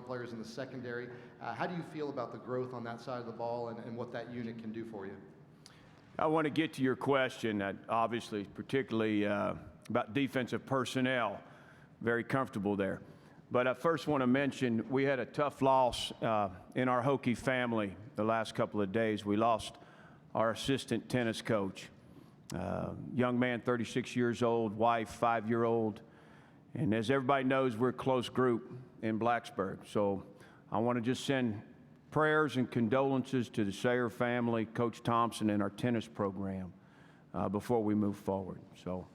players in the secondary. How do you feel about the growth on that side of the ball and what that unit can do for you? I want to get to your question, obviously, particularly about defensive personnel. Very comfortable there. But I first want to mention we had a tough loss in our Hokie family the last couple of days. We lost our assistant tennis coach. Young man, 36 years old, wife, 5-year-old. And as everybody knows, we're a close group in Blacksburg. So I want to just send prayers and condolences to the Sayer family, Coach Thompson, and our tennis program before we move forward. So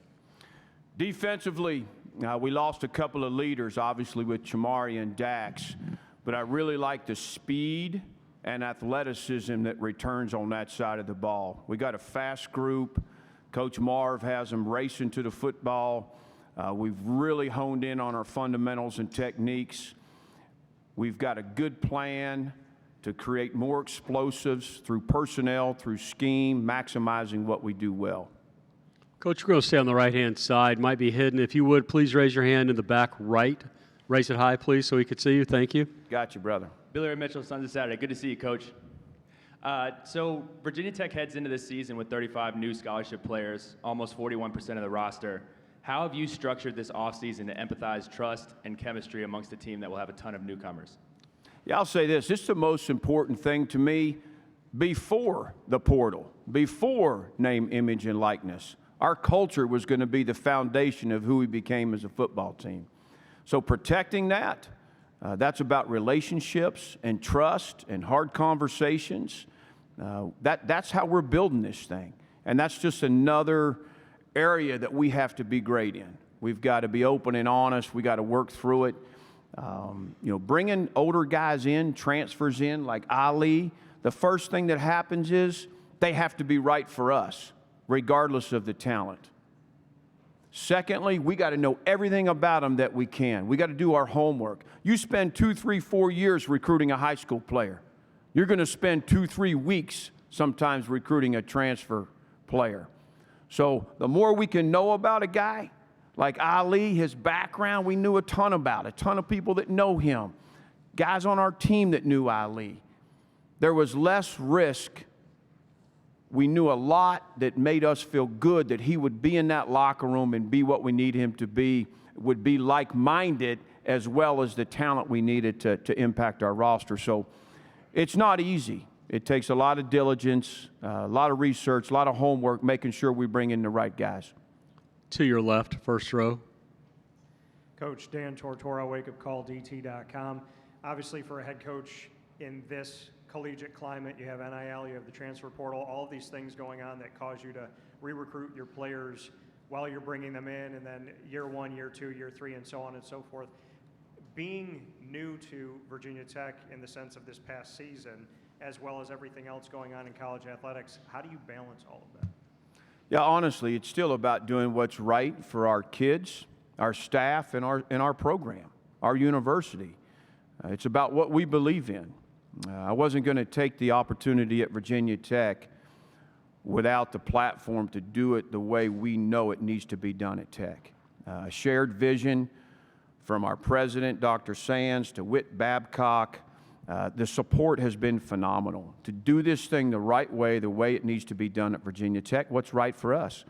defensively, we lost a couple of leaders, obviously, with Chamari and Dax. But I really like the speed and athleticism that returns on that side of the ball. We got a fast group. Coach Marv has them racing to the football. We've really honed in on our fundamentals and techniques. We've got a good plan to create more explosives through personnel, through scheme, maximizing what we do well. Coach, we're going to stay on the right-hand side. Might be hidden. If you would, please raise your hand in the back right. Raise it high, please, so we could see you. Thank you. Got you, brother. Billy Ray Mitchell, Sons of Saturday. Good to see you, Coach. So Virginia Tech heads into this season with 35 new scholarship players, almost 41% of the roster. How have you structured this offseason to empathize trust and chemistry amongst a team that will have a ton of newcomers? Yeah, I'll say this. This is the most important thing to me before the portal, before name, image, and likeness. Our culture was going to be the foundation of who we became as a football team. So protecting that, that's about relationships and trust and hard conversations. That's how we're building this thing. And that's just another area that we have to be great in. We've got to be open and honest. We got to work through it. Bringing older guys in, transfers in, like Ali, the first thing that happens is they have to be right for us, regardless of the talent. Secondly, we got to know everything about them that we can. We got to do our homework. You spend 2, 3, 4 years recruiting a high school player. You're going to spend 2, 3 weeks sometimes recruiting a transfer player. So the more we can know about a guy, like Ali, his background, we knew a ton about, a ton of people that know him, guys on our team that knew Ali. There was less risk. We knew a lot that made us feel good that he would be in that locker room and be what we need him to be, would be like-minded as well as the talent we needed to impact our roster. So it's not easy. It takes a lot of diligence, a lot of research, a lot of homework, making sure we bring in the right guys. To your left, first row. Coach Dan Tortora, wakeupcalldt.com. Obviously, for a head coach in this collegiate climate, you have NIL, you have the transfer portal, all of these things going on that cause you to re-recruit your players while you're bringing them in, and then year 1, year 2, year 3, and so on and so forth. Being new to Virginia Tech in the sense of this past season, as well as everything else going on in college athletics, how do you balance all of that? Yeah, honestly, it's still about doing what's right for our kids, our staff, and our program, our university. It's about what we believe in. I wasn't going to take the opportunity at Virginia Tech without the platform to do it the way we know it needs to be done at Tech. A shared vision from our president, Dr. Sands, to Whit Babcock. The support has been phenomenal. To do this thing the right way, the way it needs to be done at Virginia Tech, what's right for us.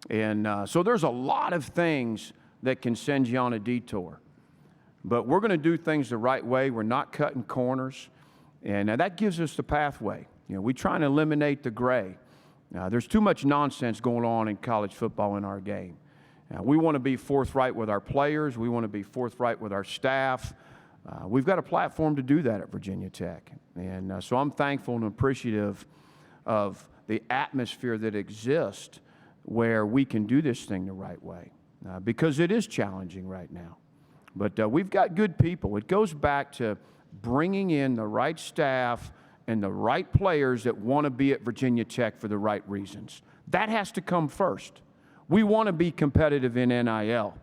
And so there's a lot of things that can send you on a detour. But we're going to do things the right way. We're not cutting corners. And that gives us the pathway. We try to eliminate the gray. There's too much nonsense going on in college football in our game. We want to be forthright with our players. We want to be forthright with our staff. We've got a platform to do that at Virginia Tech. And so I'm thankful and appreciative of the atmosphere that exists where we can do this thing the right way, because it is challenging right now. But we've got good people. It goes back to bringing in the right staff and the right players that want to be at Virginia Tech for the right reasons. That has to come first. We want to be competitive in NIL.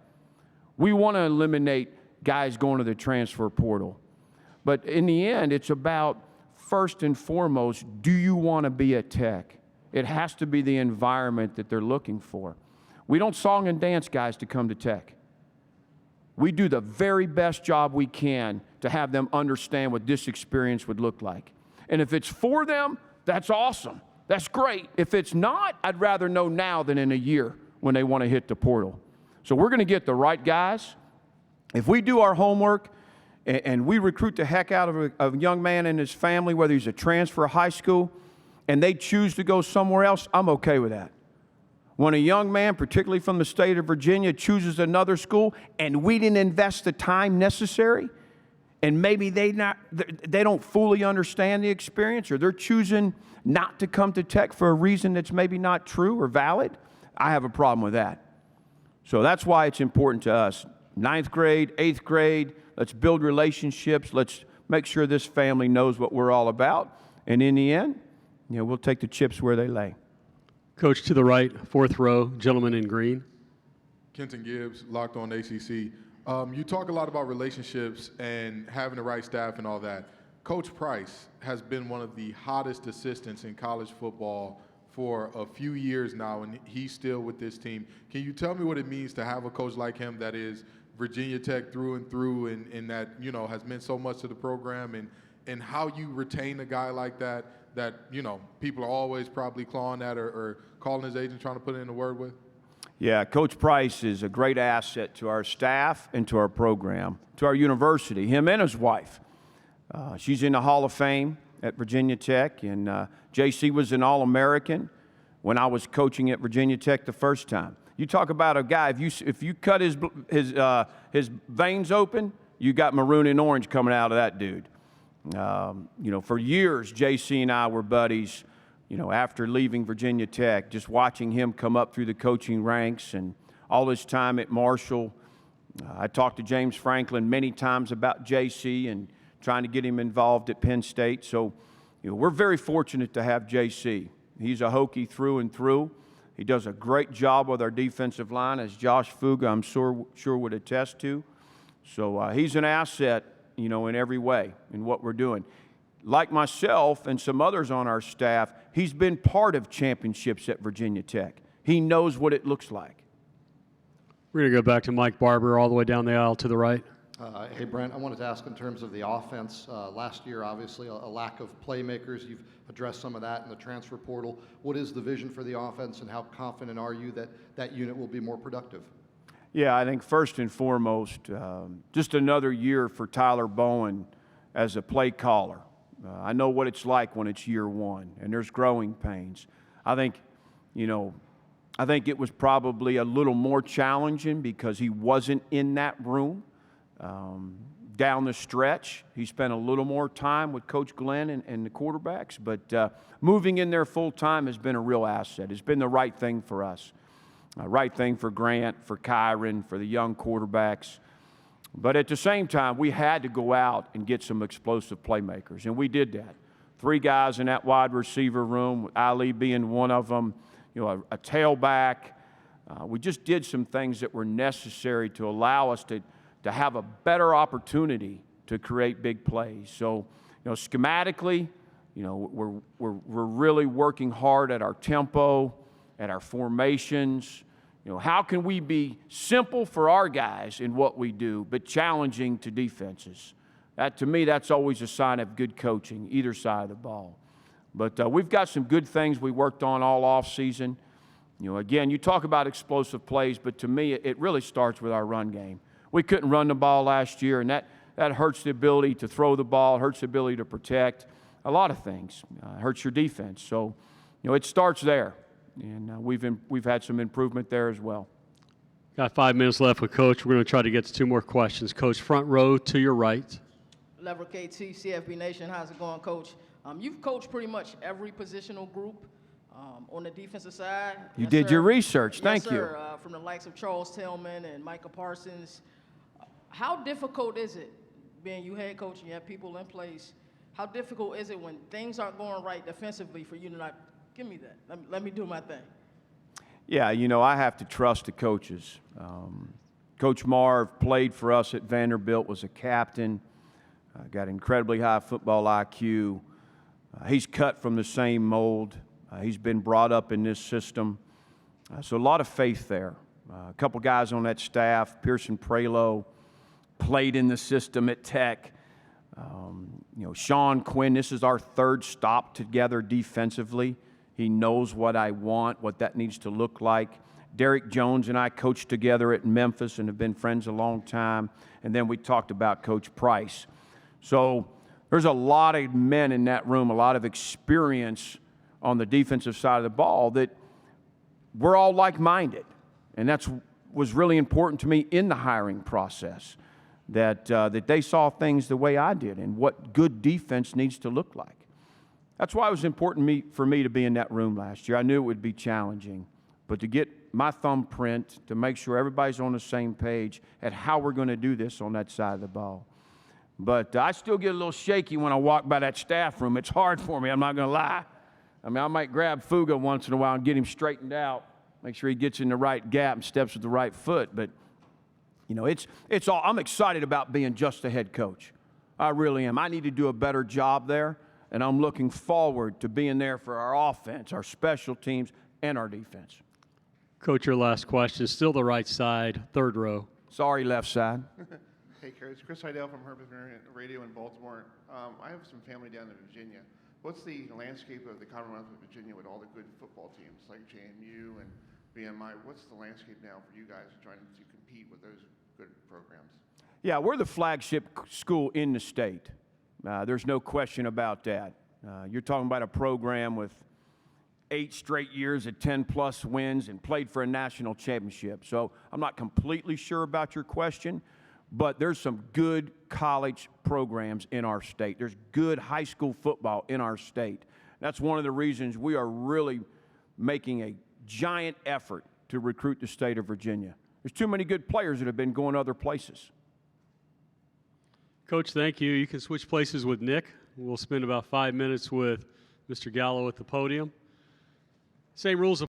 We want to eliminate guys going to the transfer portal. But in the end, it's about, first and foremost, do you want to be at Tech? It has to be the environment that they're looking for. We don't song and dance guys to come to Tech. We do the very best job we can to have them understand what this experience would look like. And if it's for them, that's awesome. That's great. If it's not, I'd rather know now than in a year when they want to hit the portal. So we're going to get the right guys. If we do our homework and we recruit the heck out of a young man and his family, whether he's a transfer or high school, and they choose to go somewhere else, I'm okay with that. When a young man, particularly from the state of Virginia, chooses another school and we didn't invest the time necessary, and maybe they don't fully understand the experience, or they're choosing not to come to Tech for a reason that's maybe not true or valid, I have a problem with that. So that's why it's important to us. 9th grade, 8th grade, let's build relationships. Let's make sure this family knows what we're all about. And in the end, we'll take the chips where they lay. Coach, to the right, 4th row, gentleman in green. Kenton Gibbs, Locked On ACC. You talk a lot about relationships and having the right staff and all that. Coach Price has been one of the hottest assistants in college football for a few years now, and he's still with this team. Can you tell me what it means to have a coach like him that is Virginia Tech through and through, and that, has meant so much to the program, and how you retain a guy like that, people are always probably clawing at or calling his agent trying to put in a word with? Yeah, Coach Price is a great asset to our staff and to our program, to our university, him and his wife. She's in the Hall of Fame at Virginia Tech, and JC was an All-American when I was coaching at Virginia Tech the first time. You talk about a guy, if you cut his veins open, you got maroon and orange coming out of that dude. For years, JC and I were buddies, after leaving Virginia Tech, just watching him come up through the coaching ranks, and all his time at Marshall. I talked to James Franklin many times about JC and trying to get him involved at Penn State. So, we're very fortunate to have JC. He's a Hokie through and through. He does a great job with our defensive line, as Josh Fuga, I'm sure would attest to. So he's an asset, in every way in what we're doing. Like myself and some others on our staff, he's been part of championships at Virginia Tech. He knows what it looks like. We're going to go back to Mike Barber all the way down the aisle to the right. Hey, Brent, I wanted to ask in terms of the offense. Last year, obviously, a lack of playmakers. You've addressed some of that in the transfer portal. What is the vision for the offense, and how confident are you that that unit will be more productive? Yeah, I think first and foremost, just another year for Tyler Bowen as a play caller. I know what it's like when it's year one, and there's growing pains. I think it was probably a little more challenging because he wasn't in that room. Down the stretch, he spent a little more time with Coach Glenn and the quarterbacks, but moving in there full time has been a real asset. It's been the right thing for us. Right thing for Grant, for Kyron, for the young quarterbacks. But at the same time, we had to go out and get some explosive playmakers, and we did that. 3 guys in that wide receiver room, with Ali being one of them, a tailback. We just did some things that were necessary to allow us to have a better opportunity to create big plays. So, schematically, we're really working hard at our tempo, at our formations. How can we be simple for our guys in what we do, but challenging to defenses? That, to me, that's always a sign of good coaching, either side of the ball. But we've got some good things we worked on all offseason. Again, you talk about explosive plays, but to me, it really starts with our run game. We couldn't run the ball last year, and that hurts the ability to throw the ball, hurts the ability to protect, a lot of things. Hurts your defense. So, it starts there, and we've had some improvement there as well. Got 5 minutes left with Coach. We're going to try to get to 2 more questions. Coach, front row to your right. Lever KT, CFB Nation, how's it going, Coach? You've coached pretty much every positional group on the defensive side. You did your research. Thank you. From the likes of Charles Tillman and Micah Parsons. How difficult is it, being you head coach and you have people in place, how difficult is it when things aren't going right defensively for you to not, give me that, let me do my thing? Yeah, I have to trust the coaches. Coach Marv played for us at Vanderbilt, was a captain, got incredibly high football IQ. He's cut from the same mold. He's been brought up in this system. So a lot of faith there. A couple guys on that staff, Pearson Prelo, played in the system at Tech. Sean Quinn, this is our third stop together defensively. He knows what I want, what that needs to look like. Derek Jones and I coached together at Memphis and have been friends a long time. And then we talked about Coach Price. So there's a lot of men in that room, a lot of experience on the defensive side of the ball that we're all like-minded. And that's was really important to me in the hiring process, that they saw things the way I did and what good defense needs to look like. That's why it was important for me to be in that room last year. I knew it would be challenging, but to get my thumbprint, to make sure everybody's on the same page at how we're going to do this on that side of the ball. But I still get a little shaky when I walk by that staff room. It's hard for me, I'm not going to lie. I mean, I might grab Fuga once in a while and get him straightened out, make sure he gets in the right gap and steps with the right foot. But, it's all, I'm excited about being just a head coach. I really am. I need to do a better job there, and I'm looking forward to being there for our offense, our special teams, and our defense. Coach, your last question. Still the right side, third row. Sorry, left side. Hey, Coach. Chris Heidel from Herbert Radio in Baltimore. I have some family down in Virginia. What's the landscape of the Commonwealth of Virginia with all the good football teams like JMU and BMI? What's the landscape now for you guys trying to compete with those good programs? Yeah, we're the flagship school in the state. There's no question about that. You're talking about a program with 8 straight years at 10-plus wins and played for a national championship. So I'm not completely sure about your question, but there's some good college programs in our state. There's good high school football in our state. That's one of the reasons we are really making a giant effort to recruit the state of Virginia. There's too many good players that have been going other places. Coach, thank you. You can switch places with Nick. We'll spend about 5 minutes with Mr. Gallo at the podium. Same rules